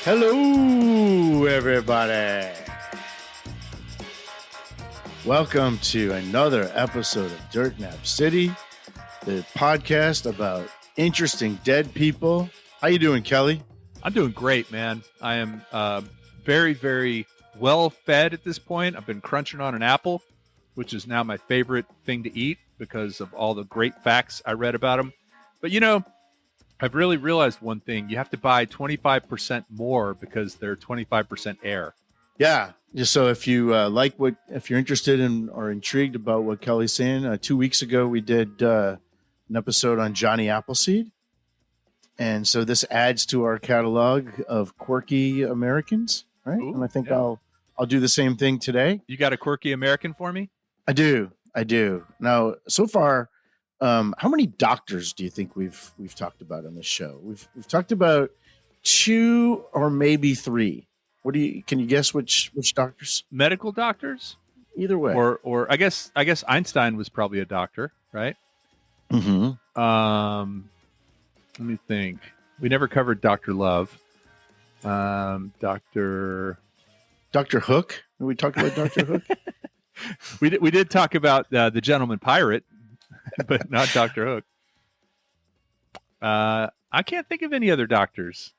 Hello, everybody. Welcome to another episode of Dirt Nap City, the podcast about interesting dead people. How you doing, Kelly? I'm doing great, man. I am very, very well fed at this point. I've been crunching on an apple, which is now my favorite thing to eat because of all the great facts I read about them. But, you know, I've really realized one thing. You have to buy 25% more because they're 25% air. Yeah. So if you if you're interested in or intrigued about what Kelly's saying, 2 weeks ago we did an episode on Johnny Appleseed. And so this adds to our catalog of quirky Americans, right? Ooh, and I think yeah. I'll do the same thing today. You got a quirky American for me? I do. Now, so far, how many doctors do you think we've talked about on this show? We've talked about 2 or maybe 3. Can you guess which doctors? Medical doctors? Either way. Or I guess Einstein was probably a doctor, right? Mm-hmm. Let me think. We never covered Dr. Love. Dr. Hook. We talked about Dr. Hook. We did talk about the Gentleman Pirate, but not Dr. Hook. I can't think of any other doctors.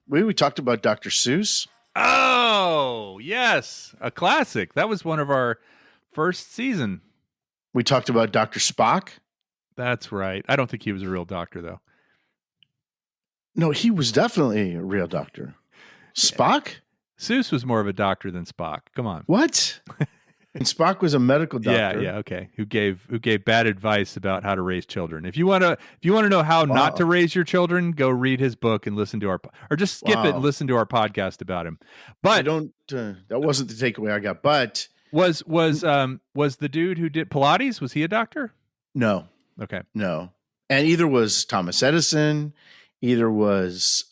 We talked about Dr. Seuss. Oh, yes. A classic. That was one of our first season. We talked about Dr. Spock. That's right. I don't think he was a real doctor, though. No, he was definitely a real doctor. Spock? Seuss was more of a doctor than Spock. Come on. What? And Spock was a medical doctor. Yeah, okay. Who gave bad advice about how to raise children. If you want to know how not to raise your children, go read his book and listen to or just skip it and listen to our podcast about him. But that wasn't the takeaway I got. But was the dude who did Pilates, was he a doctor? No. Okay. No. And either was Thomas Edison, either was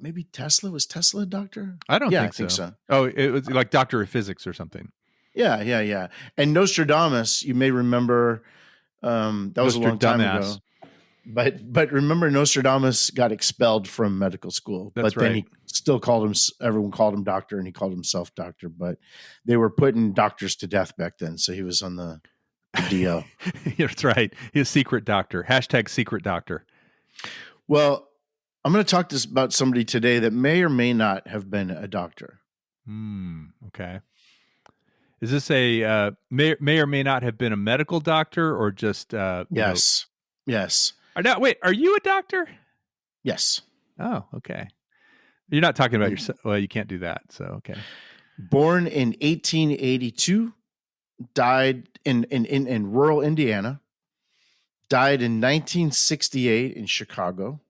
maybe Tesla. Was Tesla a doctor? I think so. Oh, it was like Doctor of Physics or something. Yeah. And Nostradamus, you may remember, that was a long time ago. But remember, Nostradamus got expelled from medical school. That's but then he still everyone called him doctor, and he called himself doctor. But they were putting doctors to death back then, so he was on the DL. That's right. He's secret doctor. # secret doctor. Well, I'm going to talk about somebody today that may or may not have been a doctor. Okay. Is this a may or may not have been a medical doctor or just Yes. Yes. Now, wait, are you a doctor? Yes. Oh, okay. You're not talking about yourself. Well, you can't do that. So, okay. Born in 1882, died in rural Indiana, died in 1968 in Chicago.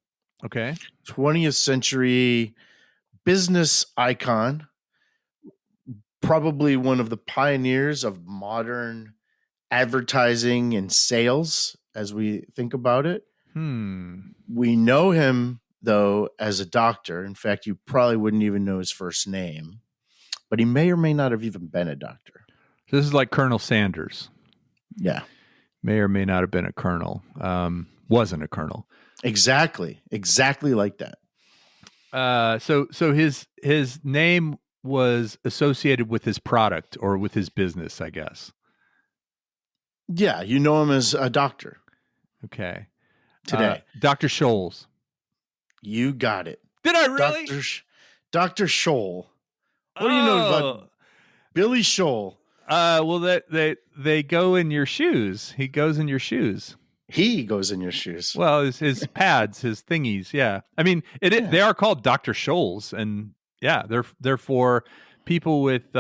Okay. 20th century business icon, probably one of the pioneers of modern advertising and sales as we think about it. We know him, though, as a doctor. In fact, you probably wouldn't even know his first name, but he may or may not have even been a doctor. So this is like Colonel Sanders. Yeah. May or may not have been a colonel. Wasn't a colonel. Exactly like that. So his name was associated with his product or with his business, I guess. Yeah, you know him as a doctor. Okay. Today. Dr. Scholl's. You got it. Did I really? Dr. Scholl. What do you know about Billy Scholl? Well, they go in your shoes. He goes in your shoes. He goes in your shoes. Well, his pads, his thingies. Yeah. I mean, they are called Dr. Scholl's, and yeah, they're for people with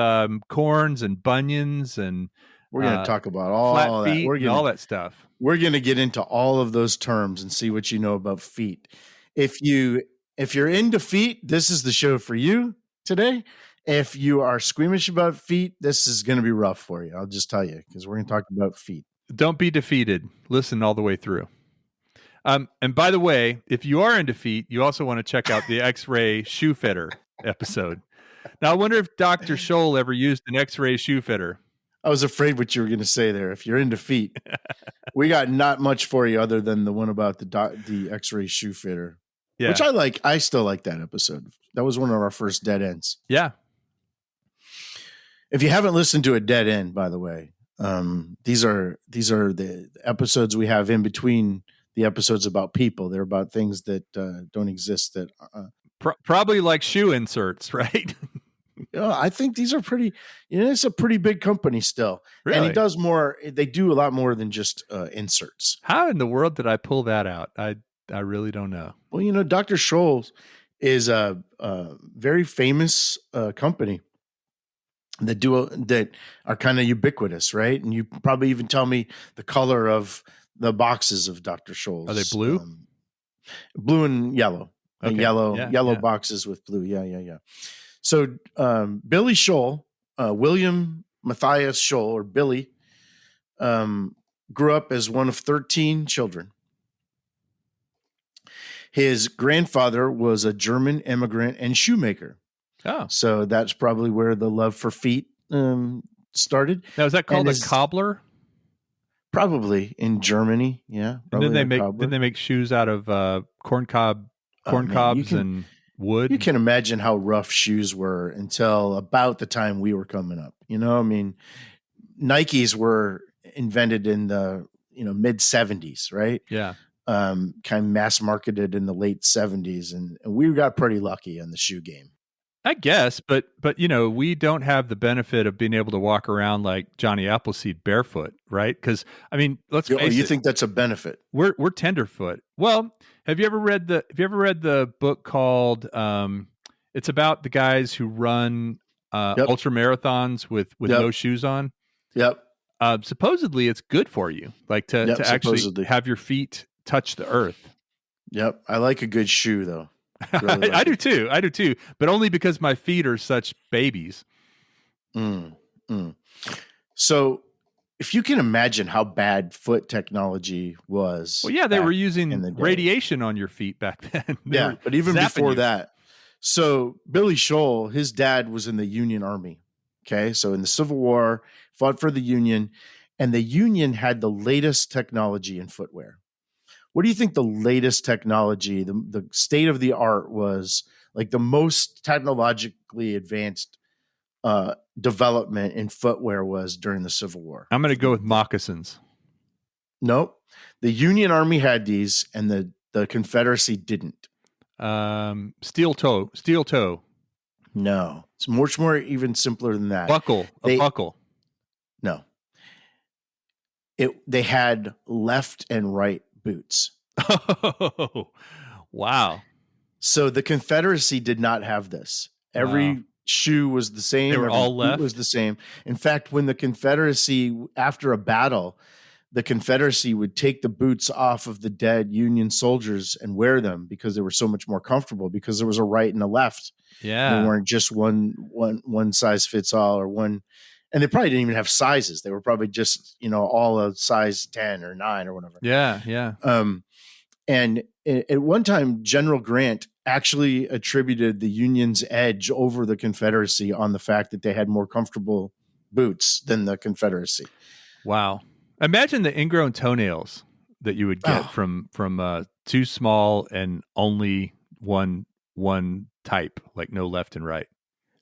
corns and bunions, and we're going to talk about all flat feet that. And all that stuff. We're going to get into all of those terms and see what you know about feet. If you're into feet, this is the show for you today. If you are squeamish about feet, this is going to be rough for you. I'll just tell you, because we're going to talk about feet. Don't be defeated. Listen all the way through. And by the way, if you are into feet, you also want to check out the X-ray shoe fitter episode. Now, I wonder if Dr. Scholl ever used an X-ray shoe fitter. I was afraid what you were going to say there. If you're into feet, we got not much for you other than the one about the X-ray shoe fitter. Yeah. Which I like. I still like that episode. That was one of our first dead ends. Yeah. If you haven't listened to a dead end, by the way, these are the episodes we have in between the episodes about people. They're about things that don't exist. That probably like shoe inserts, right? I think these are pretty. It's a pretty big company still, Really? and he does more. They do a lot more than just inserts. How in the world did I pull that out? I really don't know. Well, Dr. Scholl is a very famous company that are kind of ubiquitous, right? And you probably even tell me the color of the boxes of Dr. Scholl's. Are they blue? Blue and yellow. Okay. And yellow boxes with blue. Yeah. So Billy Scholl, William Mathias Scholl, or Billy, grew up as one of 13 children. His grandfather was a German immigrant and shoemaker. Oh. So that's probably where the love for feet started. Now, is that called a cobbler? Probably in Germany, yeah. And then they make shoes out of corn cobs and wood. You can imagine how rough shoes were until about the time we were coming up. Nikes were invented in the mid 70s, right? Yeah. Kind of mass marketed in the late 70s, and we got pretty lucky in the shoe game. I guess, but we don't have the benefit of being able to walk around like Johnny Appleseed barefoot, right? Because let's face it. You think that's a benefit? We're tenderfoot. Well, have you ever read the book called? It's about the guys who run ultra marathons with no shoes on. Yep. Supposedly, it's good for you, like to actually have your feet touch the earth. Yep, I like a good shoe though. Really I do too, but only because my feet are such babies. So if you can imagine how bad foot technology was. Well, yeah, they were using radiation on your feet back then. But even before that. So Billy Scholl, his dad was in the Union Army. Okay. So in the Civil War, fought for the Union, and the Union had the latest technology in footwear. What do you think the latest technology, the state of the art was, like the most technologically advanced development in footwear was during the Civil War? I'm going to go with moccasins. Nope. The Union Army had these and the Confederacy didn't. Steel toe. No. It's much more even simpler than that. Buckle. No. They had left and right boots. Oh, wow. So the Confederacy did not have this. Every shoe was the same. They were all left. Was the same. In fact, when the Confederacy, after a battle, the Confederacy would take the boots off of the dead Union soldiers and wear them because they were so much more comfortable, because there was a right and a left. Yeah. They weren't just one size fits all, or one. And they probably didn't even have sizes. They were probably just, all a size 10 or 9 or whatever. Yeah. And at one time, General Grant actually attributed the Union's edge over the Confederacy on the fact that they had more comfortable boots than the Confederacy. Wow. Imagine the ingrown toenails that you would get from too small and only one type, like no left and right.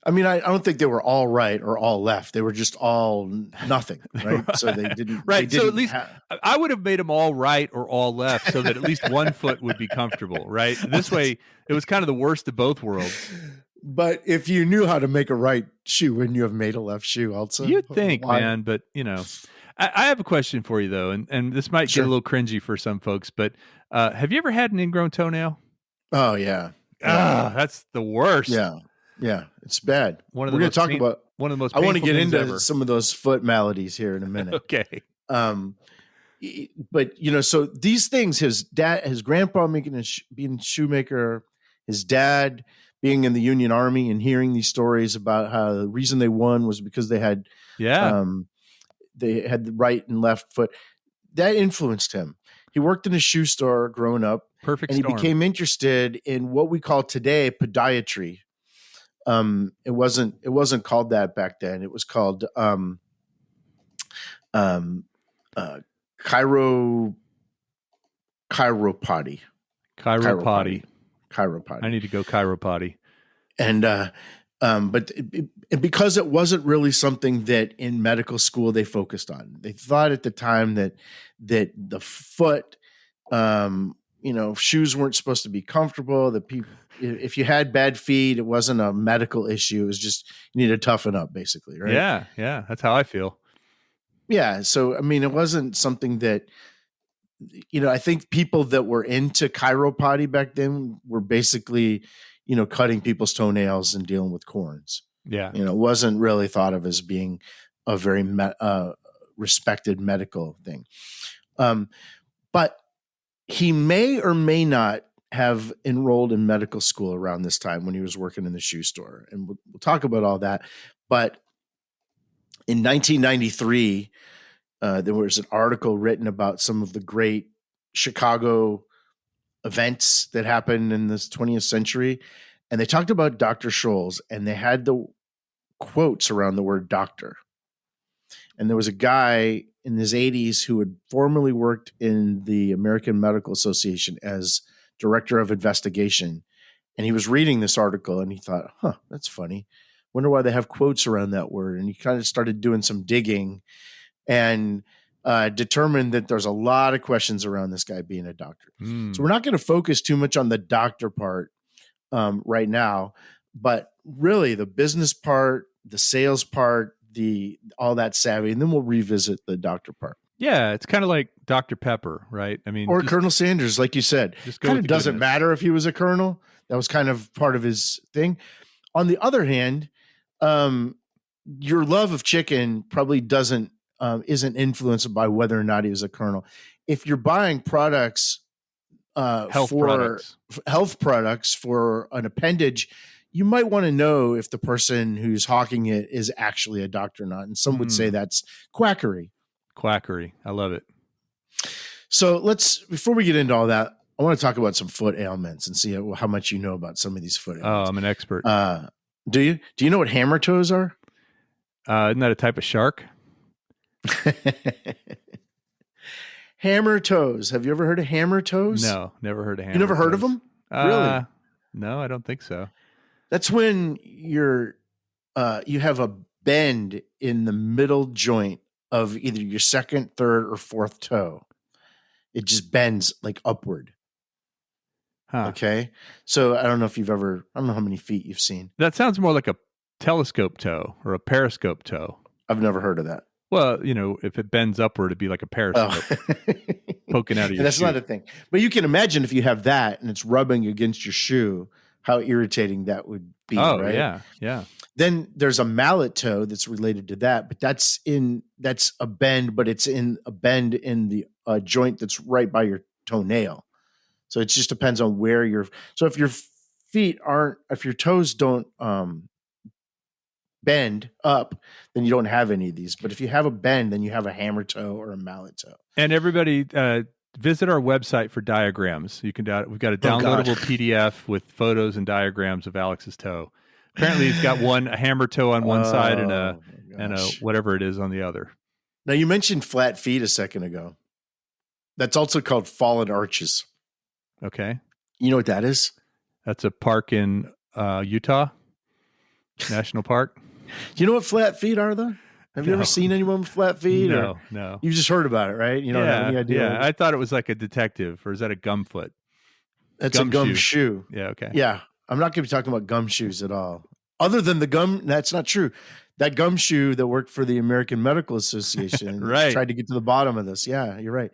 I mean, I don't think they were all right or all left. They were just all nothing, right? So they didn't. Right. They so didn't at least I would have made them all right or all left, so that at least one foot would be comfortable, right? This way, it was kind of the worst of both worlds. But if you knew how to make a right shoe, wouldn't you have made a left shoe also? You'd think, man. But I have a question for you though, and this might get a little cringy for some folks, but have you ever had an ingrown toenail? Oh yeah. That's the worst. Yeah, it's bad. We're going to talk about one of the most. I want to get into ever. some of those foot maladies here in a minute. Okay. But so these things, his grandpa being a shoemaker, his dad being in the Union Army, and hearing these stories about how the reason they won was because they had the right and left foot. That influenced him. He worked in a shoe store growing up. Perfect. And he became interested in what we call today podiatry. It wasn't called that back then. It was called chiropody. chiropody. I need to go chiropody. And because it wasn't really something that in medical school they focused on. They thought at the time that the foot, shoes weren't supposed to be comfortable. That people, if you had bad feet, it wasn't a medical issue. It was just you need to toughen up, basically, right? Yeah, that's how I feel. Yeah. So it wasn't something that. I think people that were into chiropody back then were basically, cutting people's toenails and dealing with corns. Yeah. It wasn't really thought of as being a very respected medical thing. But he may or may not have enrolled in medical school around this time when he was working in the shoe store. And we'll talk about all that. But in 1993, there was an article written about some of the great Chicago events that happened in this 20th century. And they talked about Dr. Scholl's, and they had the quotes around the word doctor. And there was a guy in his 80s who had formerly worked in the American Medical Association as director of investigation. And he was reading this article and he thought, that's funny. Wonder why they have quotes around that word. And he kind of started doing some digging and determined that there's a lot of questions around this guy being a doctor. So we're not going to focus too much on the doctor part right now, but really the business part, the sales part, all that savvy, and then we'll revisit the doctor part. Yeah, it's kind of like Dr. Pepper, right? Or Colonel Sanders, like you said. Kind of doesn't matter if he was a colonel. That was kind of part of his thing. On the other hand, your love of chicken probably isn't influenced by whether or not he was a colonel. If you're buying products, health products for an appendage, you might want to know if the person who's hawking it is actually a doctor or not. And some would say that's quackery. Quackery. I love it. So before we get into all that, I want to talk about some foot ailments and see how much you know about some of these foot ailments. Oh, I'm an expert. Do you? Do you know what hammer toes are? Isn't that a type of shark? Hammer toes. Have you ever heard of hammer toes? No, never heard of hammer. You never toes. Heard of them? Really? No, I don't think so. That's when you have a bend in the middle joint of either your second, third, or fourth toe. It just bends like upward. Huh. Okay. So I don't know how many feet you've seen. That sounds more like a telescope toe or a periscope toe. I've never heard of that. Well, if it bends upward, it'd be like a periscope poking out of your That's shoe. not a thing. But you can imagine if you have that and it's rubbing against your shoe, how irritating that would be. Oh, right? Yeah. Then there's a mallet toe that's related to that, but that's a bend, but it's in a bend in the joint that's right by your toenail. So it just depends on where so if your toes don't bend up, then you don't have any of these. But if you have a bend, then you have a hammer toe or a mallet toe. And everybody visit our website for diagrams. We've got a downloadable PDF with photos and diagrams of Alex's toe. Apparently he's got a hammer toe on one side and a whatever it is on the other. Now you mentioned flat feet a second ago. That's also called fallen arches. Okay. You know what that is? That's a park in Utah National Park. Do you know what flat feet are, though? Have you ever seen anyone with flat feet? No. You've just heard about it, right? You don't have any idea. Yeah, I thought it was like a detective, or is that a gum foot? That's a gum shoe. Yeah, okay. Yeah, I'm not going to be talking about gum shoes at all. Other than the gum, that's not true. That gum shoe that worked for the American Medical Association right. tried to get to the bottom of this. Yeah, you're right.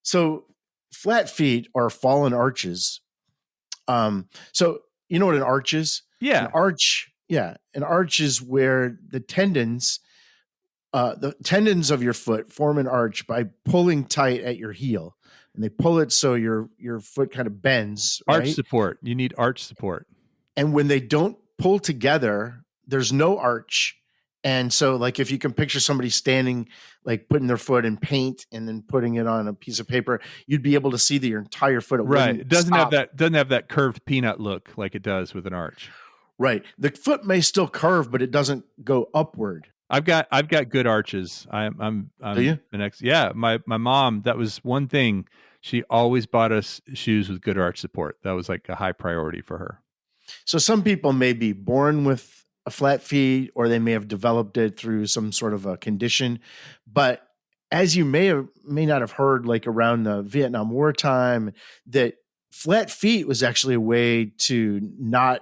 So flat feet are fallen arches. So you know what an arch is? Yeah. An arch is where the tendons of your foot form an arch by pulling tight at your heel, and they pull it so your foot kind of bends. Arch right? support. You need arch support. And when they don't pull together, there's no arch. And so, like, if you can picture somebody standing, like putting their foot in paint and then putting it on a piece of paper, you'd be able to see your entire foot. Right. It doesn't have that curved peanut look like it does with an arch. Right. The foot may still curve, but it doesn't go upward. I've got good arches. I'm Do you? yeah. My mom, that was one thing. she always bought us shoes with good arch support. That was like a high priority for her. So some people may be born with a flat feet, or they may have developed it through some sort of a condition. But as you may not have heard, like around the Vietnam War time, that flat feet was actually a way to not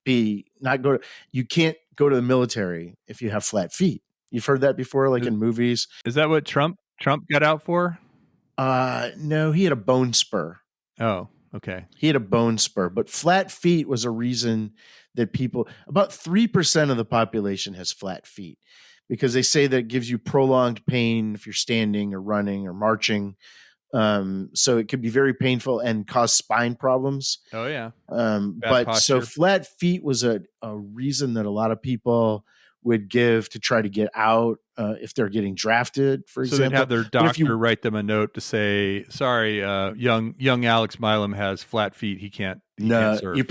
go. You can't go to the military if you have flat feet. You've heard that before, like in movies. Is that what Trump got out for? No, he had a bone spur. Oh, okay. He had a bone spur, but flat feet was a reason that about 3% of the population has flat feet, because they say that it gives you prolonged pain if you're standing or running or marching. So it could be very painful and cause spine problems. Oh yeah. But posture. So flat feet was a reason that a lot of people would give to try to get out if they're getting drafted, for example. So they'd have their doctor write them a note to say, sorry, young Alex Milam has flat feet. He can't serve. You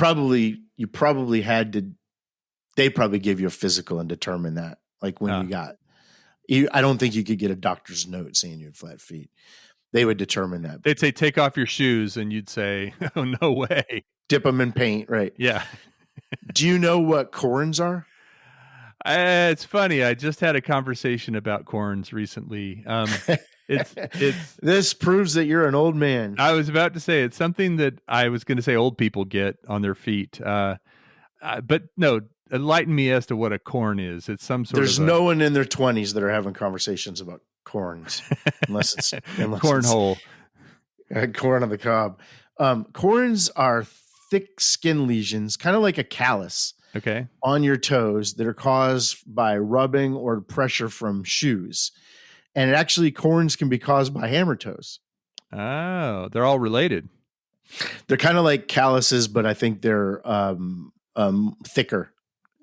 probably had to, they probably gave you a physical and determine that, like when I don't think you could get a doctor's note saying you had flat feet. They would determine that. They'd say, take off your shoes, and you'd say, oh, no way. Dip them in paint, right? Yeah. Do you know what corns are? It's funny. I just had a conversation about corns recently. This proves that you're an old man. I was about to say it's something that I was going to say old people get on their feet. But no, enlighten me as to what a corn is. It's some sort There's no one in their 20s that are having conversations about corns, unless it's cornhole. Corn on the cob. Corns are thick skin lesions, kind of like a callus. Okay. On your toes that are caused by rubbing or pressure from shoes. And corns can be caused by hammer toes. Oh, they're all related. They're kind of like calluses, but I think they're thicker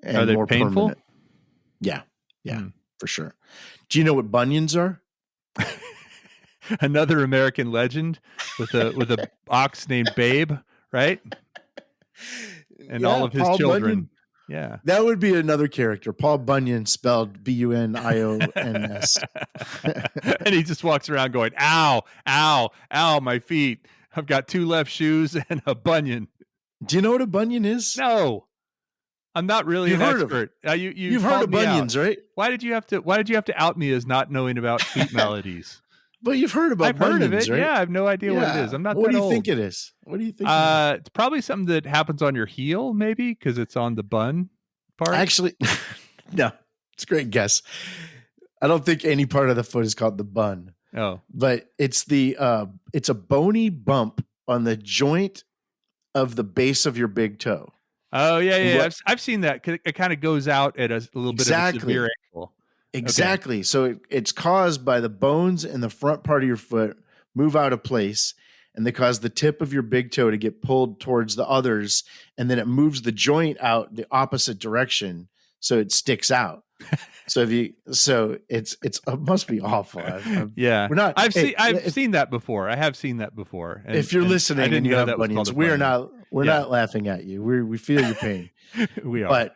and are they more painful? Permanent. Yeah, for sure. Do you know what bunions are? Another American legend with a ox named Babe, right? And all of his Paul children. Bunyan. Yeah. That would be another character. Paul Bunyan, spelled Bunions. And he just walks around going, ow, ow, ow, my feet. I've got 2 left shoes and a bunion. Do you know what a bunion is? No. I'm not really an expert. You've heard of bunions, right? Why did you have to out me as not knowing about feet maladies? But you've heard about bunions, heard of it, right? Yeah, I have no idea what it is. I'm not that old. What do you think it is? It's probably something that happens on your heel, maybe, because it's on the bun part. Actually, no. It's a great guess. I don't think any part of the foot is called the bun. Oh. But it's it's a bony bump on the joint of the base of your big toe. Oh, yeah. I've seen that. It kind of goes out at a little bit of a severe angle. Exactly. Okay. So it's caused by the bones in the front part of your foot move out of place, and they cause the tip of your big toe to get pulled towards the others, and then it moves the joint out the opposite direction, so it sticks out. It must be awful. I've seen that before. I have seen that before. And, if you're listening and you have bunions, we're not laughing at you. We feel your pain. We are.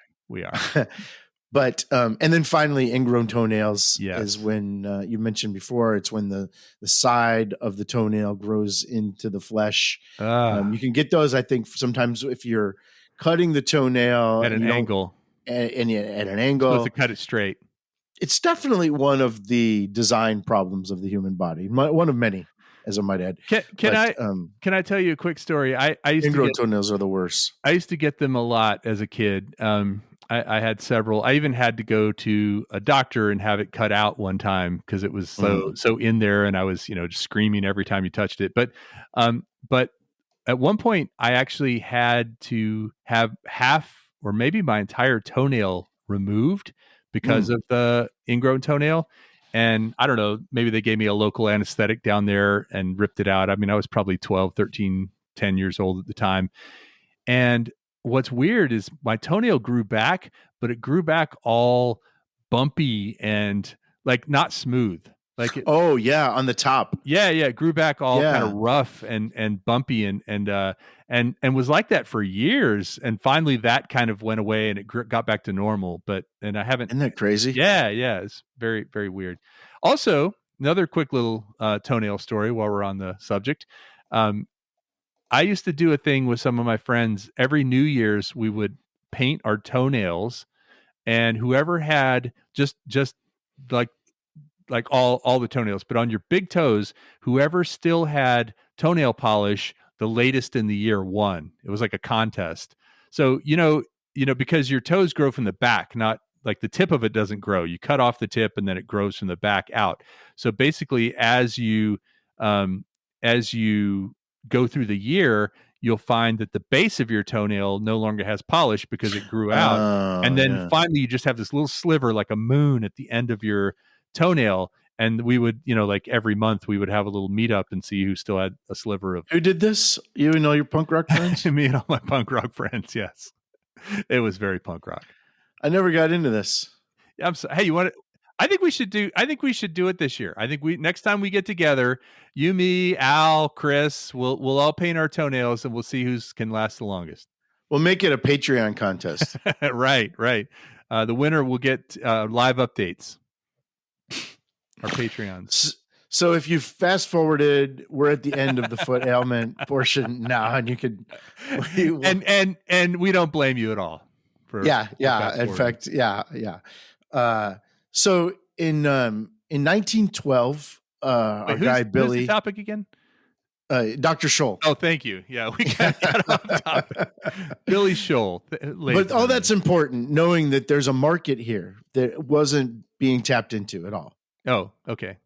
But and then finally, ingrown toenails is when you mentioned before. It's when the side of the toenail grows into the flesh. You can get those, I think, sometimes if you're cutting the toenail at an angle. At an angle, supposed to cut it straight. It's definitely one of the design problems of the human body. One of many, as I might add. Can I tell you a quick story? I used ingrown toenails are the worst. I used to get them a lot as a kid. I had several. I even had to go to a doctor and have it cut out one time because it was so in there, and I was just screaming every time you touched it. But at one point, I actually had to have half or maybe my entire toenail removed because of the ingrown toenail. And I don't know, maybe they gave me a local anesthetic down there and ripped it out. I mean, I was probably 12, 13, 10 years old at the time. And what's weird is my toenail grew back, but it grew back all bumpy and like not smooth. Like on the top. Yeah, it grew back all kind of rough and bumpy and was like that for years. And finally, that kind of went away and it got back to normal. And I haven't. Isn't that crazy? Yeah, it's very, very weird. Also, another quick little toenail story while we're on the subject. I used to do a thing with some of my friends. Every New Year's, we would paint our toenails, and whoever had just like all the toenails, but on your big toes, whoever still had toenail polish the latest in the year won. It was like a contest. So because your toes grow from the back, not like the tip of it doesn't grow. You cut off the tip and then it grows from the back out. So basically, as you go through the year, you'll find that the base of your toenail no longer has polish because it grew out. And then finally you just have this little sliver like a moon at the end of your toenail. And we would, like every month we would have a little meetup and see who still had a sliver of. Who did this? You and all your punk rock friends? Me and all my punk rock friends. Yes. It was very punk rock. I never got into this. Hey, you want to? I think we should do it this year. I think next time we get together, you, me, Al, Chris, we'll all paint our toenails and we'll see who can last the longest. We'll make it a Patreon contest. Right. The winner will get live updates. Our Patreons. So if you fast forwarded, we're at the end of the foot ailment portion now, and you could, and we don't blame you at all. Yeah. In fact, yeah. So in 1912, our guy Billy. Who's the topic again? Dr. Scholl. Oh, thank you. Yeah, we got off topic. Billy Scholl. But all that's important, knowing that there's a market here that wasn't being tapped into at all. Oh, okay.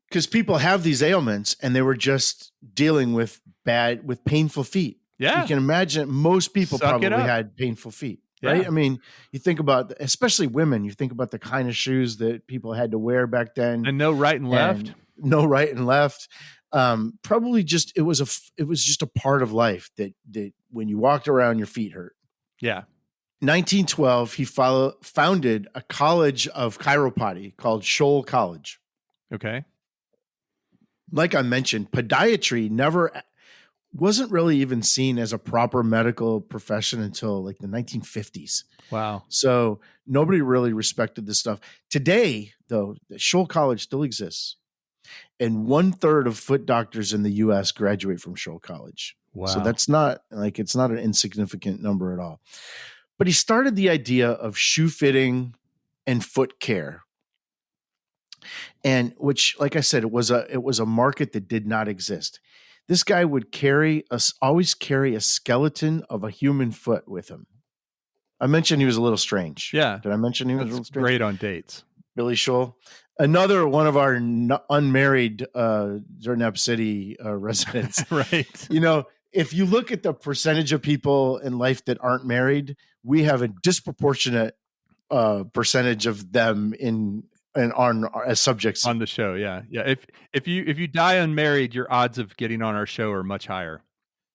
Because people have these ailments and they were just dealing with painful feet. Yeah. You can imagine most people probably had painful feet, right? Yeah. I mean, you think about, especially women, you think about the kind of shoes that people had to wear back then. And no right and left. Probably just, it was just a part of life that when you walked around, your feet hurt. Yeah. 1912, he founded a college of chiropody called Scholl College. Okay. Like I mentioned, podiatry wasn't really even seen as a proper medical profession until like the 1950s. Wow. So nobody really respected this stuff. Today, though, the Scholl College still exists. And 1/3 of foot doctors in the U.S. graduate from Scholl College. Wow. So that's it's not an insignificant number at all. But he started the idea of shoe fitting and foot care. And which, like I said, it was a market that did not exist. This guy would always carry a skeleton of a human foot with him. I mentioned he was a little strange. Yeah. Did I mention he was a little strange? Great on dates. Billy Scholl. Another one of our unmarried Zernep City residents. Right. If you look at the percentage of people in life that aren't married, we have a disproportionate percentage of them as subjects on the show. Yeah. If you die unmarried, your odds of getting on our show are much higher.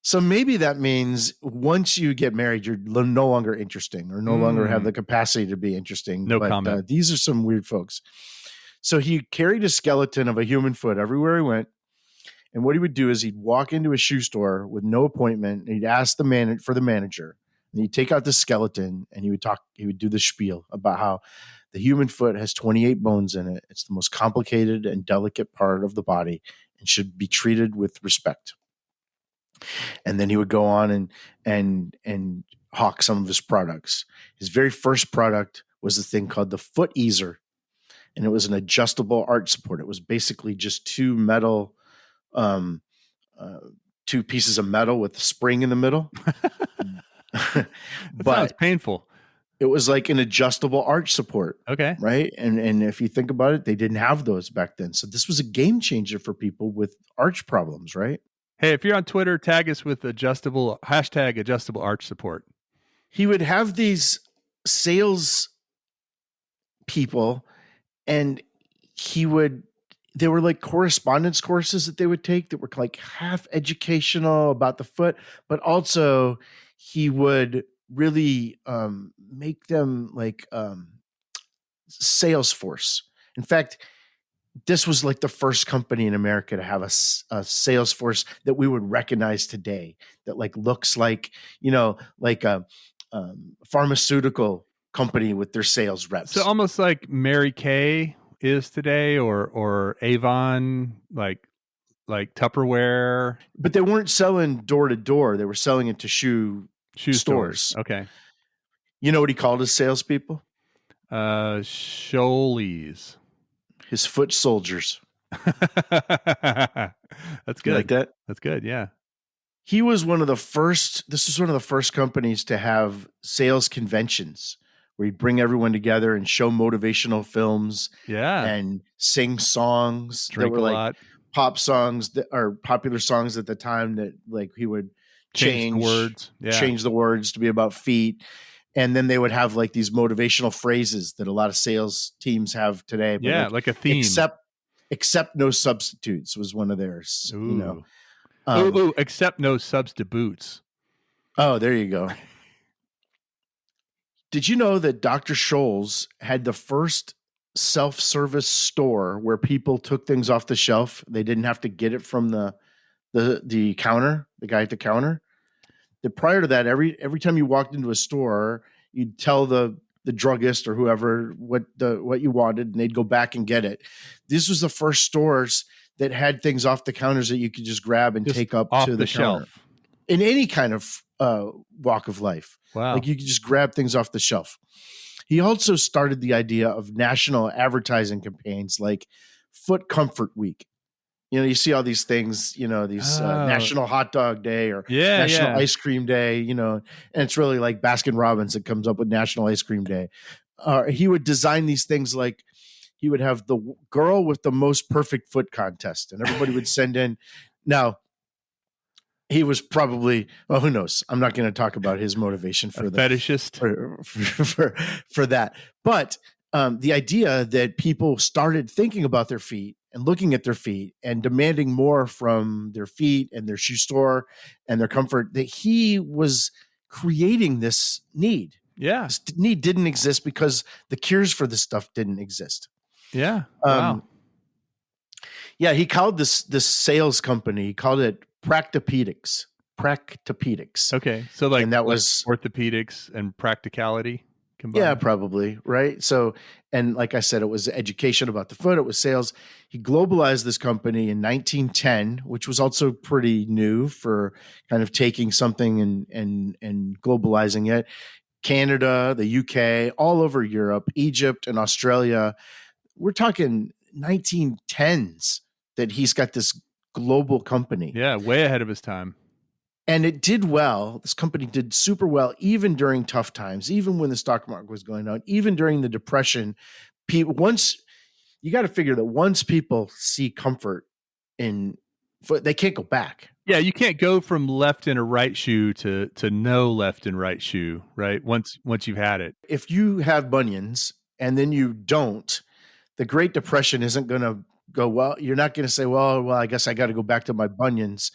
So maybe that means once you get married, you're no longer interesting or no longer have the capacity to be interesting. No comment. These are some weird folks. So he carried a skeleton of a human foot everywhere he went. And what he would do is he'd walk into a shoe store with no appointment. And he'd ask the manager, and he'd take out the skeleton and he would do the spiel about how the human foot has 28 bones in it. It's the most complicated and delicate part of the body and should be treated with respect. And then he would go on and hawk some of his products. His very first product was a thing called the foot easer. And it was an adjustable arch support. It was basically just two pieces of metal with a spring in the middle. But sounds painful. It was like an adjustable arch support. Okay. Right. And if you think about it, they didn't have those back then. So this was a game changer for people with arch problems, right? Hey, if you're on Twitter, tag us with adjustable arch support. He would have these sales people, and they were like correspondence courses that they would take that were like half educational about the foot, but also he would really make them like Salesforce. In fact, this was like the first company in America to have a Salesforce that we would recognize today that like looks like, like a pharmaceutical company with their sales reps. So almost like Mary Kay is today or Avon, like like Tupperware, but they weren't selling door to door. They were selling it to shoe stores. Okay. You know what he called his salespeople? Schollies. His foot soldiers. That's good. You like that? That's good. Yeah. He was one of the first. This was one of the first companies to have sales conventions where he'd bring everyone together and show motivational films. Yeah. And sing songs Drink that were a like lot. pop songs that are popular songs at the time that like he would change the words. Yeah. Change the words to be about feet. And then they would have like these motivational phrases that a lot of sales teams have today. But like a theme. Except no substitutes was one of theirs. Ooh. You know, except no substitutes. Oh, there you go. Did you know that Dr. Scholl's had the first self-service store where people took things off the shelf? They didn't have to get it from the counter, the guy at the counter. That prior to that, every time you walked into a store, you'd tell the druggist or whoever what you wanted, and they'd go back and get it. This was the first stores that had things off the counters that you could just grab and take up to the counter. Shelf in any kind of walk of life. Wow. Like you could just grab things off the shelf. He also started the idea of national advertising campaigns like Foot Comfort Week. You know, you see all these things, you know, these National Hot Dog Day or National Ice Cream Day, you know, and it's really like Baskin Robbins that comes up with National Ice Cream Day. He would design these things like he would have the girl with the most perfect foot contest, and everybody would send in. Now, he was probably, well, who knows? I'm not going to talk about his motivation for the fetishist for that. But the idea that people started thinking about their feet and looking at their feet and demanding more from their feet and their shoe store and their comfort, that he was creating this need. Yeah. This need didn't exist because the cures for this stuff didn't exist. Yeah. Wow. Yeah. He called this sales company, he called it Practopedics. Okay. So like, and that was orthopedics and practicality combined. Yeah, probably. Right. So, and like I said, it was education about the foot. It was sales. He globalized this company in 1910, which was also pretty new for kind of taking something and globalizing it. Canada, the UK, all over Europe, Egypt and Australia. We're talking 1910s that he's got this global company. Yeah, way ahead of his time. And it did well. This company did super well, even during tough times, even when the stock market was going down, even during the Depression. Once you got to figure that once people see comfort in foot, they can't go back. Yeah, you can't go from left and a right shoe to no left and right shoe, right? Once you've had it. If you have bunions and then you don't, the Great Depression isn't going to go well. You're not going to say, well, I guess I got to go back to my bunions.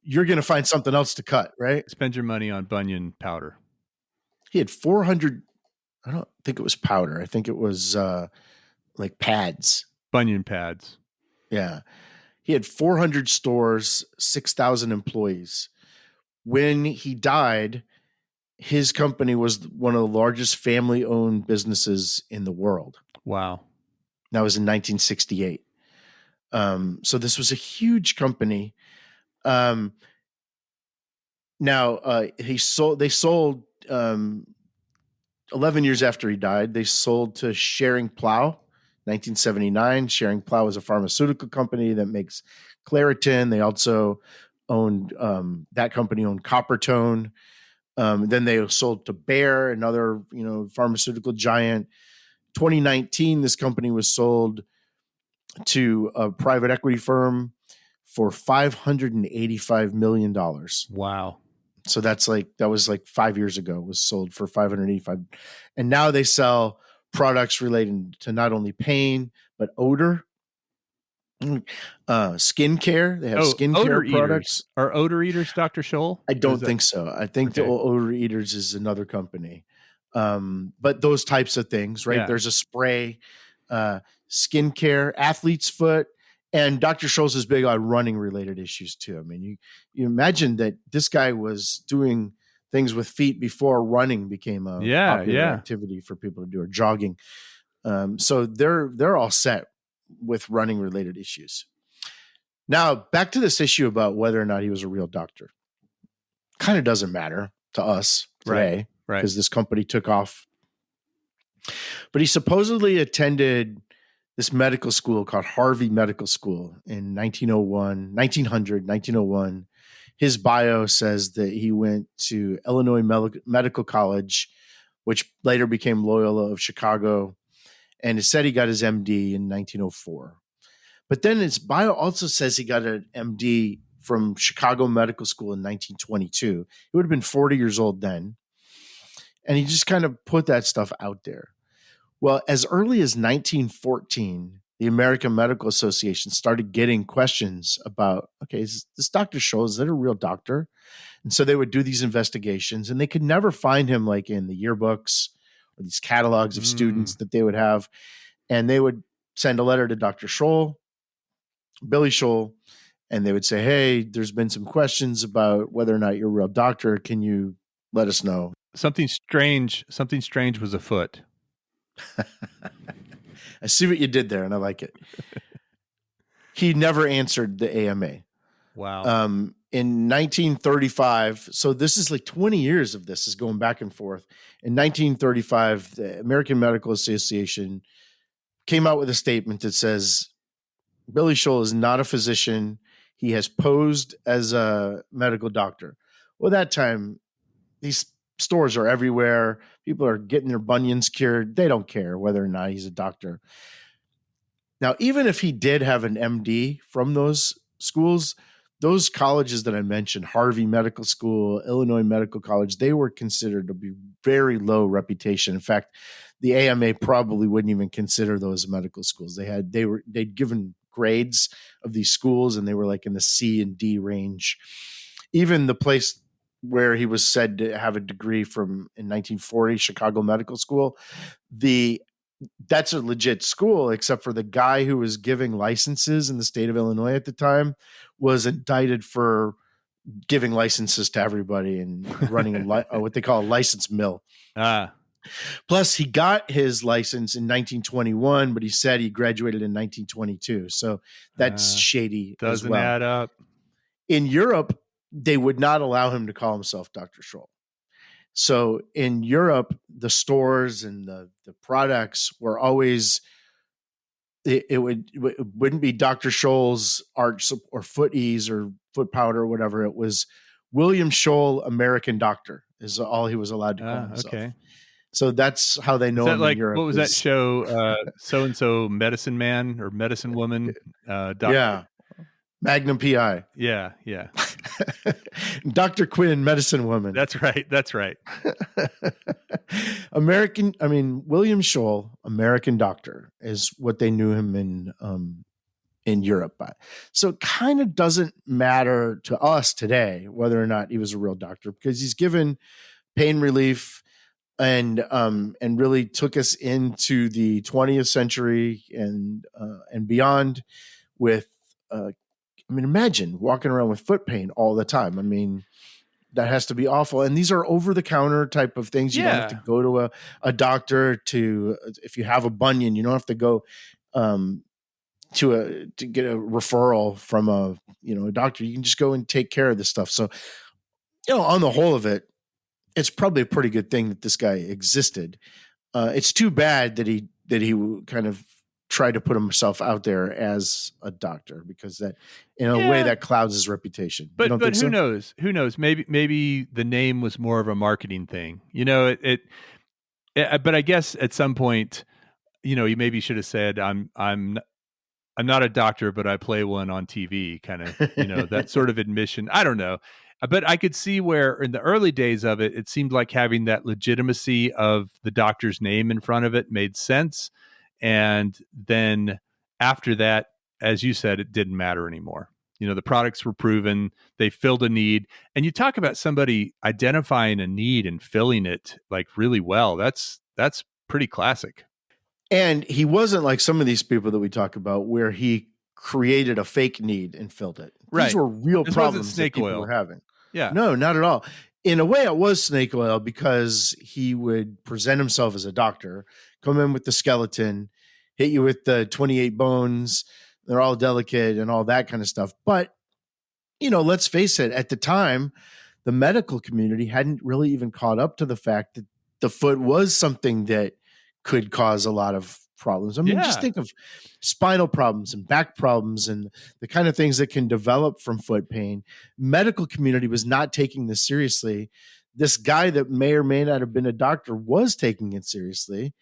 You're going to find something else to cut, right? Spend your money on bunion powder. He had 400. I don't think it was powder. I think it was like pads. Bunion pads. Yeah. He had 400 stores, 6,000 employees. When he died, his company was one of the largest family-owned businesses in the world. Wow. That was in 1968. So this was a huge company. Now they sold 11 years after he died, they sold to Schering Plough, 1979. Schering Plough is a pharmaceutical company that makes Claritin. They also owned, that company owned Coppertone. Then they sold to Bayer, another, pharmaceutical giant. 2019, this company was sold to a private equity firm for $585 million. Wow. So that was 5 years ago, was sold for 585. And now they sell products relating to not only pain, but odor, skincare. They have skincare products. Are odor eaters Dr. Scholl? I don't think so. I think the Odor Eaters is another company. But those types of things, right? Yeah. There's a spray, skincare, athlete's foot. And Dr. Scholl's is big on running related issues too. I mean, you imagine that this guy was doing things with feet before running became a popular activity for people to do, or jogging. So they're all set with running related issues. Now, back to this issue about whether or not he was a real doctor. Kind of doesn't matter to us today because this company took off. But he supposedly attended this medical school called Harvey Medical School in 1901. His bio says that he went to Illinois Medical College, which later became Loyola of Chicago, and it said he got his MD in 1904. But then his bio also says he got an MD from Chicago Medical School in 1922. He would have been 40 years old then. And he just kind of put that stuff out there. Well, as early as 1914, the American Medical Association started getting questions about, okay, is this Dr. Scholl, is that a real doctor? And so they would do these investigations, and they could never find him like in the yearbooks or these catalogs of students that they would have. And they would send a letter to Dr. Scholl, Billy Scholl, and they would say, hey, there's been some questions about whether or not you're a real doctor. Can you let us know? Something strange was afoot. I see what you did there, and I like it. He never answered the AMA. Wow. In 1935, so this is like 20 years of this is going back and forth. In 1935, the American Medical Association came out with a statement that says, Billy Scholl is not a physician. He has posed as a medical doctor. Well, that time, these stores are everywhere. People are getting their bunions cured. They don't care whether or not he's a doctor. Now, even if he did have an MD from those schools, those colleges that I mentioned, Harvey Medical School, Illinois Medical College, they were considered to be very low reputation. In fact, the AMA probably wouldn't even consider those medical schools. They'd given grades of these schools, and they were like in the C and D range. Even the place where he was said to have a degree from in 1940, Chicago Medical School, that's a legit school, except for the guy who was giving licenses in the state of Illinois at the time was indicted for giving licenses to everybody and running what they call a license mill. Plus, he got his license in 1921, but he said he graduated in 1922. So that's shady. Doesn't add up. In Europe, they would not allow him to call himself Dr. Scholl. So in Europe, the stores and the products were always, it wouldn't be Dr. Scholl's arch or foot ease or foot powder or whatever. It was William Scholl, American doctor, is all he was allowed to call himself. Okay. So that's how they know him in Europe. What was that show? So-and-so medicine man or medicine woman? Doctor. Yeah. Magnum PI. Yeah. Dr. Quinn, medicine woman. That's right. William Scholl, American doctor, is what they knew him in Europe by. So it kind of doesn't matter to us today whether or not he was a real doctor, because he's given pain relief and really took us into the 20th century and beyond with imagine walking around with foot pain all the time. That has to be awful. And these are over-the-counter type of things. You don't have to go to a doctor if you have a bunion. You don't have to go to get a referral from a doctor. You can just go and take care of this stuff. So, on the whole of it, it's probably a pretty good thing that this guy existed. It's too bad that he kind of tried to put himself out there as a doctor, because that in a way that clouds his reputation. But who knows? Who knows? Maybe the name was more of a marketing thing. But I guess at some point, you maybe should have said, I'm not a doctor, but I play one on TV, kind of, that sort of admission. I don't know. But I could see where in the early days of it, it seemed like having that legitimacy of the doctor's name in front of it made sense. And then after that, as you said, it didn't matter anymore. The products were proven, they filled a need. And you talk about somebody identifying a need and filling it like really well. That's pretty classic. And he wasn't like some of these people that we talk about where he created a fake need and filled it. Right. These were real problems that people were having. Yeah. No, not at all. In a way, it was snake oil, because he would present himself as a doctor, come in with the skeleton, hit you with the 28 bones, they're all delicate and all that kind of stuff. But, let's face it, at the time, the medical community hadn't really even caught up to the fact that the foot was something that could cause a lot of problems. I mean, just think of spinal problems and back problems and the kind of things that can develop from foot pain. Medical community was not taking this seriously. This guy that may or may not have been a doctor was taking it seriously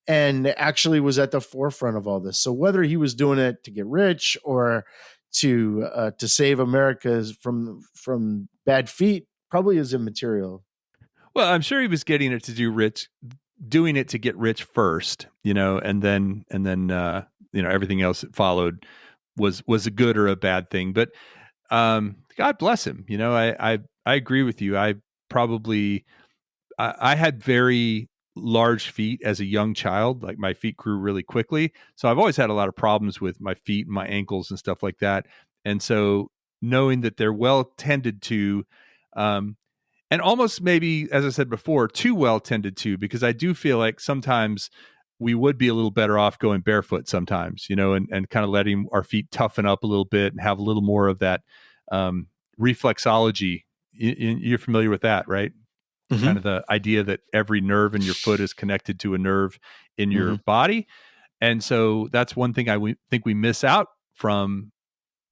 and actually was at the forefront of all this. So whether he was doing it to get rich or to save America from bad feet probably is immaterial. Well, I'm sure he was doing it to get rich first, and then everything else that followed was a good or a bad thing. But God bless him. I agree with you. I had very large feet as a young child. Like my feet grew really quickly. So I've always had a lot of problems with my feet and my ankles and stuff like that. And so knowing that they're well tended to, and almost maybe, as I said before, too well tended to, because I do feel like sometimes we would be a little better off going barefoot sometimes, and kind of letting our feet toughen up a little bit and have a little more of that reflexology. You're familiar with that, right? Mm-hmm. Kind of the idea that every nerve in your foot is connected to a nerve in your body. And so that's one thing I think we miss out from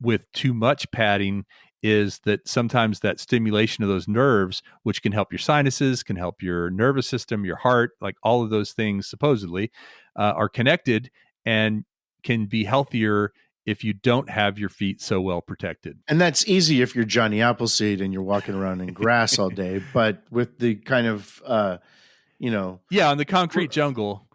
with too much padding, is that sometimes that stimulation of those nerves, which can help your sinuses, can help your nervous system, your heart, like all of those things supposedly are connected and can be healthier if you don't have your feet so well protected. And that's easy if you're Johnny Appleseed and you're walking around in grass all day. But with the kind of, on the concrete jungle,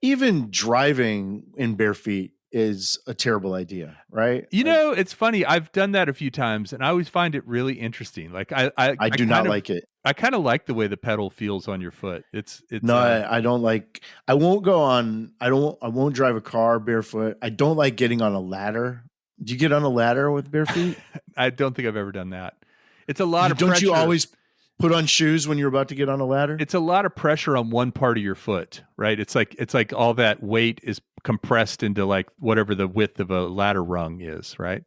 even driving in bare feet is a terrible idea, right? It's funny. I've done that a few times, and I always find it really interesting. Like I do not like it. I kind of like the way the pedal feels on your foot. It's no, I don't like. I won't go on. I won't drive a car barefoot. I don't like getting on a ladder. Do you get on a ladder with bare feet? I don't think I've ever done that. It's a lot of pressure. Don't you always put on shoes when you're about to get on a ladder? It's a lot of pressure on one part of your foot, right? It's like all that weight is compressed into like whatever the width of a ladder rung is, right?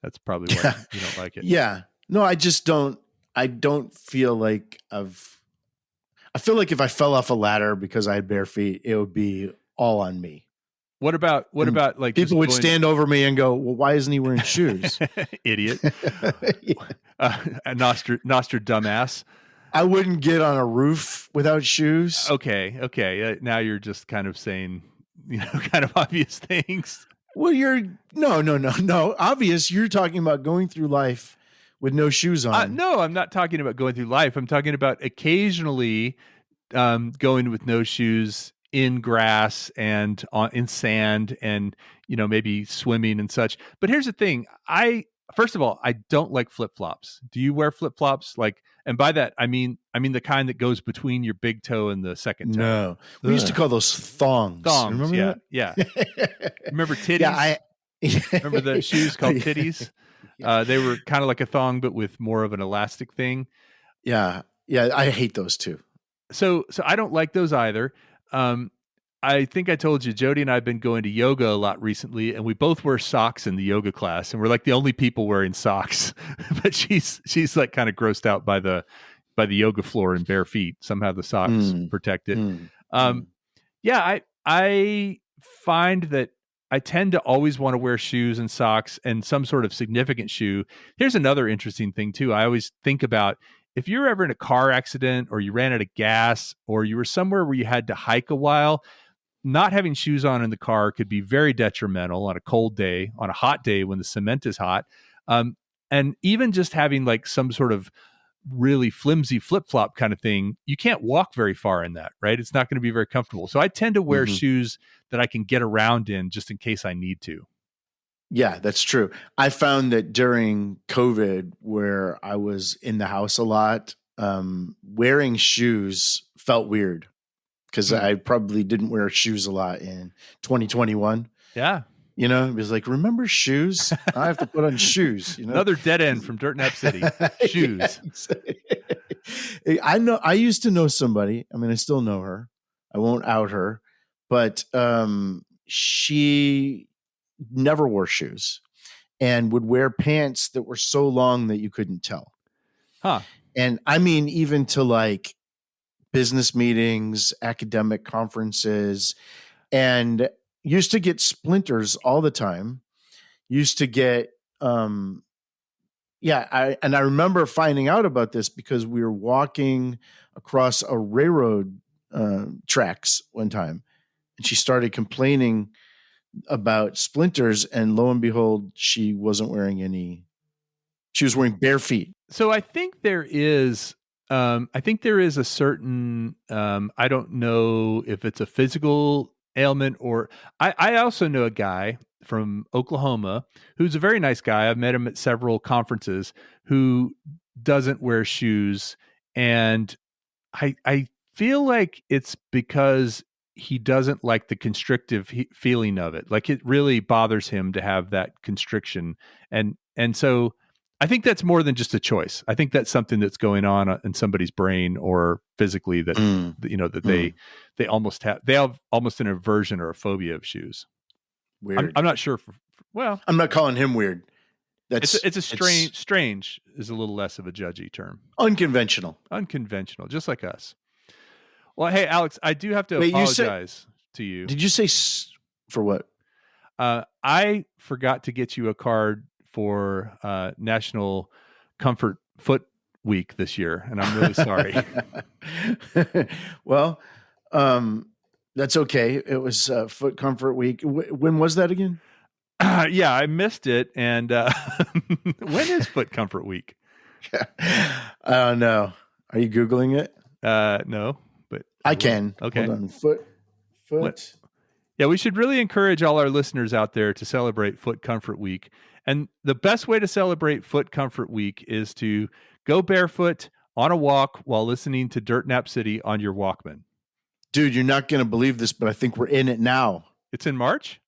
That's probably why you don't like it. Yeah. No, I just don't. I don't feel like I feel like if I fell off a ladder because I had bare feet, it would be all on me. What about like people would stand over me and go, "Well, why isn't he wearing shoes?" Idiot. Nostradamus. I wouldn't get on a roof without shoes. Okay. Now you're just kind of saying, kind of obvious things. Well, no. Obvious. You're talking about going through life with no shoes on. No, I'm not talking about going through life. I'm talking about occasionally going with no shoes in grass and in sand and, maybe swimming and such. But here's the thing. First of all, I don't like flip-flops. Do you wear flip-flops? And by that, I mean the kind that goes between your big toe and the second toe. No. We used to call those thongs. Remember that? Yeah. Remember titties? Yeah, remember the shoes called titties? They were kind of like a thong, but with more of an elastic thing. Yeah. I hate those too. So I don't like those either. I think I told you, Jody and I have been going to yoga a lot recently, and we both wear socks in the yoga class, and we're like the only people wearing socks. But she's like kind of grossed out by the yoga floor and bare feet. Somehow the socks protect it. Yeah, I find that I tend to always want to wear shoes and socks and some sort of significant shoe. Here's another interesting thing too. I always think about if you're ever in a car accident or you ran out of gas or you were somewhere where you had to hike a while, not having shoes on in the car could be very detrimental on a cold day, on a hot day when the cement is hot. And even just having like some sort of really flimsy flip-flop kind of thing, you can't walk very far in that, right? It's not going to be very comfortable. So I tend to wear shoes that I can get around in just in case I need to. Yeah, that's true. I found that during COVID, where I was in the house a lot, wearing shoes felt weird because I probably didn't wear shoes a lot in 2021. Yeah. It was like, remember shoes? I have to put on shoes. Another dead end from Dirt Nap City. Shoes. I used to know somebody. I mean, I still know her. I won't out her, but she never wore shoes and would wear pants that were so long that you couldn't tell. Huh. And I mean, even to like business meetings, academic conferences, and used to get splinters all the time. Used to get, I remember finding out about this because we were walking across a railroad tracks one time, and she started complaining about splinters, and lo and behold, she wasn't wearing any. She was wearing bare feet. So I think there is a certain, I don't know if it's a physical ailment or I also know a guy from Oklahoma who's a very nice guy. I've met him at several conferences who doesn't wear shoes. And I feel like it's because he doesn't like the constrictive feeling of it. Like it really bothers him to have that constriction. And so I think that's more than just a choice. I think that's something that's going on in somebody's brain or physically that, they almost have almost an aversion or a phobia of shoes. Weird. I'm not sure. I'm not calling him weird. It's a strange is a little less of a judgy term. Unconventional, just like us. Well, hey, Alex, I do have to apologize to you. Did you say for what? I forgot to get you a card for National Comfort Foot Week this year, and I'm really sorry. Well, that's okay. It was Foot Comfort Week. When was that again? Yeah, I missed it. And when is Foot Comfort Week? I don't know. Are you Googling it? No, but I can. Okay. Hold on. Foot. What? Yeah, we should really encourage all our listeners out there to celebrate Foot Comfort Week. And the best way to celebrate Foot Comfort Week is to go barefoot on a walk while listening to Dirt Nap City on your Walkman. Dude, you're not going to believe this, but I think we're in it now. It's in March?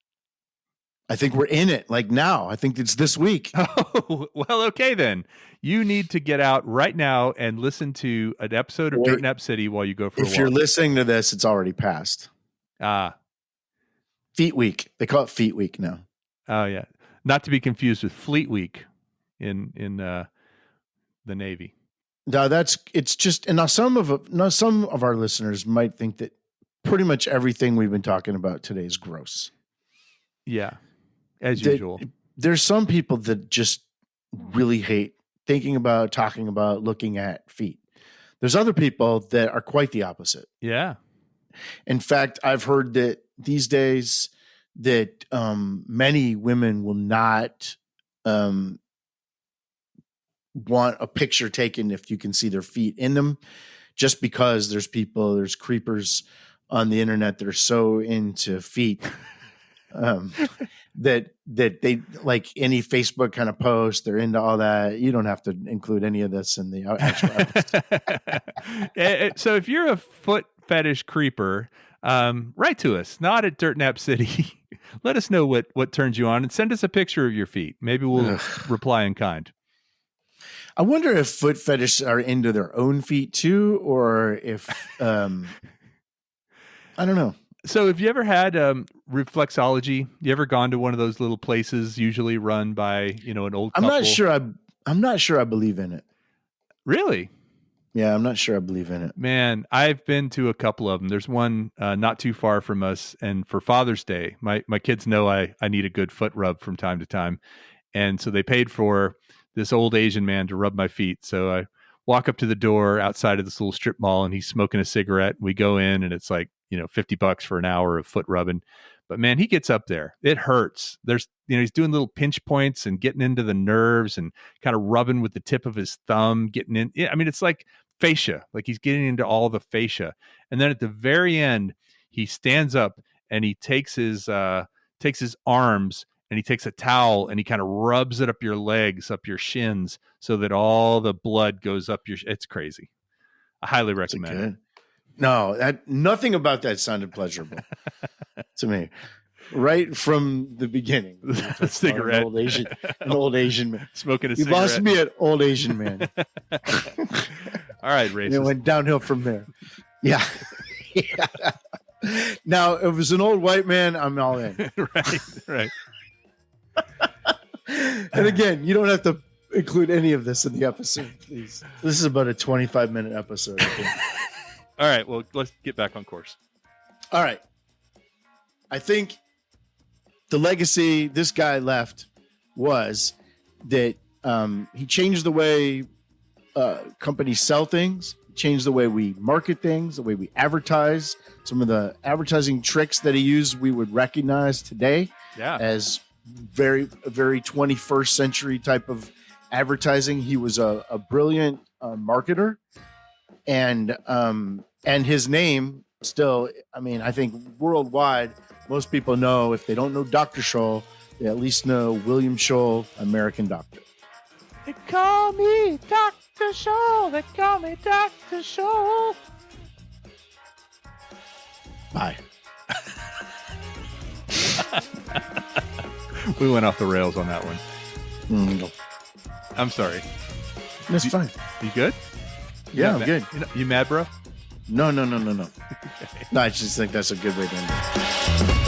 I think we're in it like now. I think it's this week. Oh, well, okay then. You need to get out right now and listen to an episode of Dirt Nap City while you go for a walk. If you're listening to this, it's already passed. Feet Week. They call it Feet Week now. Oh, yeah. Not to be confused with Fleet Week in the Navy. No, it's just, and now some of our listeners might think that pretty much everything we've been talking about today is gross. Yeah, as usual. There's some people that just really hate thinking about, talking about, looking at feet. There's other people that are quite the opposite. Yeah. In fact, I've heard that these days that many women will not want a picture taken if you can see their feet in them, just because there's creepers on the internet that are so into feet that they like any Facebook kind of post. They're into all that. You don't have to include any of this in the actual. So if you're a foot fetish creeper, write to us, not at Dirt Nap City. Let us know what turns you on and send us a picture of your feet. Maybe we'll reply in kind. I wonder if foot fetishists are into their own feet too, or if I don't know. So have you ever had reflexology? You ever gone to one of those little places usually run by, an old couple? I'm not sure I believe in it. Really? Yeah, I'm not sure I believe in it. Man, I've been to a couple of them. There's one not too far from us, and for Father's Day, my kids know I need a good foot rub from time to time. And so they paid for this old Asian man to rub my feet. So I walk up to the door outside of this little strip mall, and he's smoking a cigarette. We go in, and it's like, $50 for an hour of foot rubbing. But man, he gets up there. It hurts. There's, he's doing little pinch points and getting into the nerves and kind of rubbing with the tip of his thumb, getting in. I mean, it's like fascia, like he's getting into all the fascia. And then at the very end, he stands up and he takes his arms and he takes a towel and he kind of rubs it up your legs, up your shins, so that all the blood goes up it's crazy. I highly recommend it. No, nothing about that sounded pleasurable to me. Right from the beginning. A cigarette. An old Asian man. Smoking a cigarette. You lost me at old Asian man. All right, racist. It went downhill from there. Yeah. Now, if it was an old white man, I'm all in. Right. And again, you don't have to include any of this in the episode, please. This is about a 25-minute episode. I think. All right, well, let's get back on course. All right. I think the legacy this guy left was that he changed the way companies sell things, changed the way we market things, the way we advertise. Some of the advertising tricks that he used we would recognize today as very 21st century type of advertising. He was a brilliant marketer, and his name still, I mean, I think worldwide, most people know, if they don't know Dr. Scholl, they at least know William Scholl, American doctor. They call me Dr. Scholl. They call me Dr. Scholl. Bye. We went off the rails on that one. No. I'm sorry. That's fine. You good? Yeah, I'm good. You mad, bro? No. No, I just think that's a good way to end it.